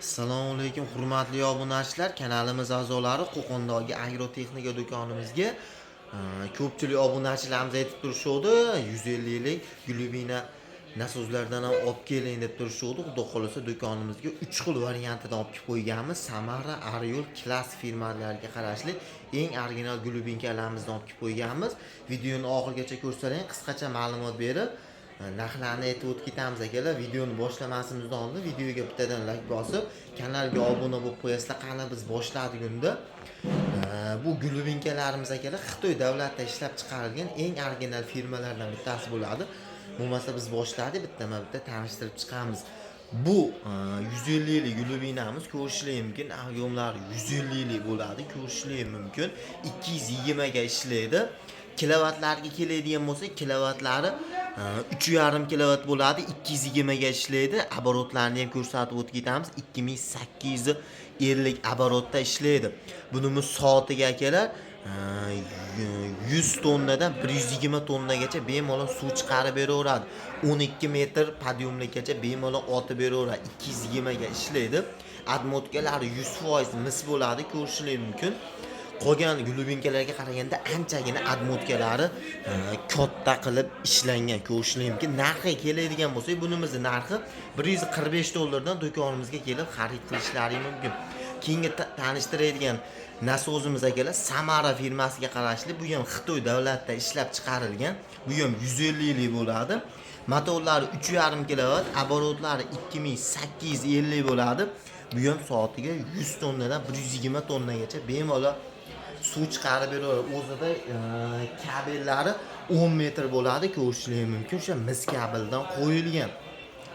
Assalomu alaykum hurmatli obunachilar, kanalimiz a'zolari. Qo'qondagi agrotexnika do'konimizga ko'pchilik obunachilarimiz aytib turishdi, 150 yillik Gulubina nasozlardan ham olib keling deb turishdi. Xudo xolasa do'konimizga 3 xil variantidan olib kelib qo'yganmiz. Samara, Ariol, Class firmalariga qarashli eng original Gulubinkalarimizni olib kelib qo'yganmiz. Videoni oxirigacha ko'rsalang, qisqacha ma'lumot berib narxlarni aytib o'tib ketamiz akalar. Videoni boshlamasimizdan oldin videoga bittadan like bosib, kanalga obuna bo'lib qo'yasizlar. Qani biz boshladik unda. Bu Gulubinkalarimiz akalar Xitoy davlatida ishlab chiqarilgan eng original firmalardan bittasi bo'ladi. Bo'lmasa biz boshladik, bitta tanishtirib chiqamiz. Bu 150 yillik Gulubinamiz ko'rishlar mumkin. Agyomlar 150 yillik bo'ladi, ko'rishlar mumkin. 220 ga ishlaydi. Kilovatlarga keladigan bo'lsa, kilovatlari 3,5 kilovat bo'ladi, 220 ga ishlaydi. Оборотlarni ham ko'rsatib o'tib ketamiz. 2850 оборотda ishlaydi. Bunimiz soatiga akalar 100 tonnadan 120 tonnagacha bemalol suv chiqarib beraveradi. 12 metr podyomlikgacha bemalol otib beraveradi. 220 ga ishlaydi. Admotkalari 100% mis bo'ladi, ko'rishingiz mumkin. Qolgan Gulubinkalarga qaraganda anchagina admotkalari katta qilib ishlangan, ko'rishingiz mumkin. Narxi keladigan bo'lsa, bunimizning narxi $145 do'konimizga kelib xarid qilishlari mumkin. Keyingi tanishtiradigan nasozimiz akalar Samara firmasiga qarashli. Bu ham Xitoy davlatida ishlab chiqarilgan. Bu ham 150 yillik bo'ladi. Motorlari 3,5 kilovat, оборотлari 2850 bo'ladi. Bu ham soatiga 100 tonnadan 120 tonnagacha bemalol suv chiqarib beradi. O'zida kabellari 10 metr bo'ladi, ko'rishingiz mumkin. O'sha mis kabeldan qo'yilgan.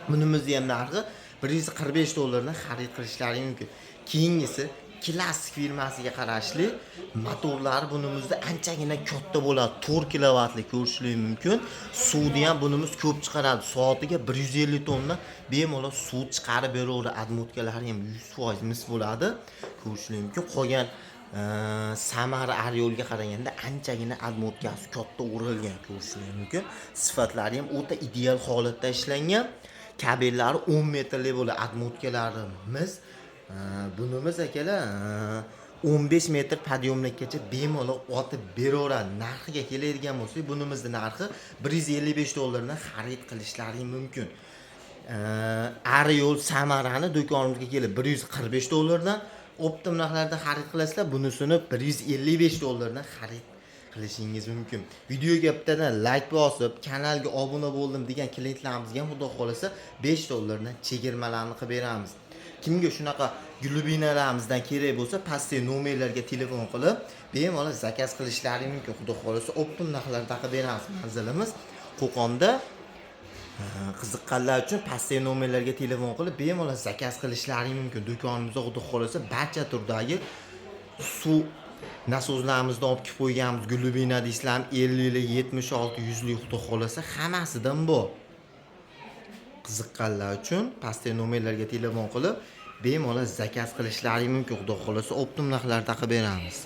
Bunimizni ham narxi $145 dan xarid qilishlari mumkin. Keyingisi Class firmasiga qarashli motorlari bunimizda anchagina katta bo'ladi, 4 kilovatli, ko'rishingiz mumkin. Suvni ham bunimiz ko'p chiqaradi. Soatiga 150 tonna bemalol suv chiqarib beraveradi. Admotkalari ham 100% mis bo'ladi, ko'rishingiz mumkin. Qolgan Samara Ariolga qaraganda anchagina admotkasi katta o'rilgan, ko'rishingiz mumkin. Sifatlari ham o'ta ideal holatda ishlangan. Kabellari 10 metrli bo'ladi, admotkalarimiz bunimiz akalar 15 metr podyomlikgacha bemalol otib beraveradi. Narxiga keladigan bo'lsa, bunimizning narxi $155 dan xarid qilishlari mumkin. Ariol Samarani do'konimizga kelib $145 dan optim narxlarda xarid qilasizlar. Bunisini $155 dan xarid qilishingiz mumkin. Videoga bittadan like bosib, kanalga obuna bo'ldim degan klientlarimizga ham xudo xolasa $5 dan chegirmalarni qilib beramiz. Kimga shunaqa Gulubinalarimizdan kerak bo'lsa, pastdagi nomerlarga telefon qilib, bemalol zakaz qilishlari mumkin. Xudo xolasa optim narxlarda qilib beramiz. Manzilimiz Qo'qonda. Qiziqqanlar uchun pastdagi nomerlarga telefon qilib, bemalol zakaz qilishlari mumkin. Do'konimizda xudo xolasa barcha turdagi suv nasozlarimizni olib kelib qo'yganmiz. Gulubina deysizlar, 50 lik, 76, 100 lik xudo xolasa hammasidan bor. Qiziqqanlar uchun pastdagi nomerlarga telefon qilib, bemalol zakaz qilishlari mumkin. Xudo xolasa optim narxlarda qilib beramiz.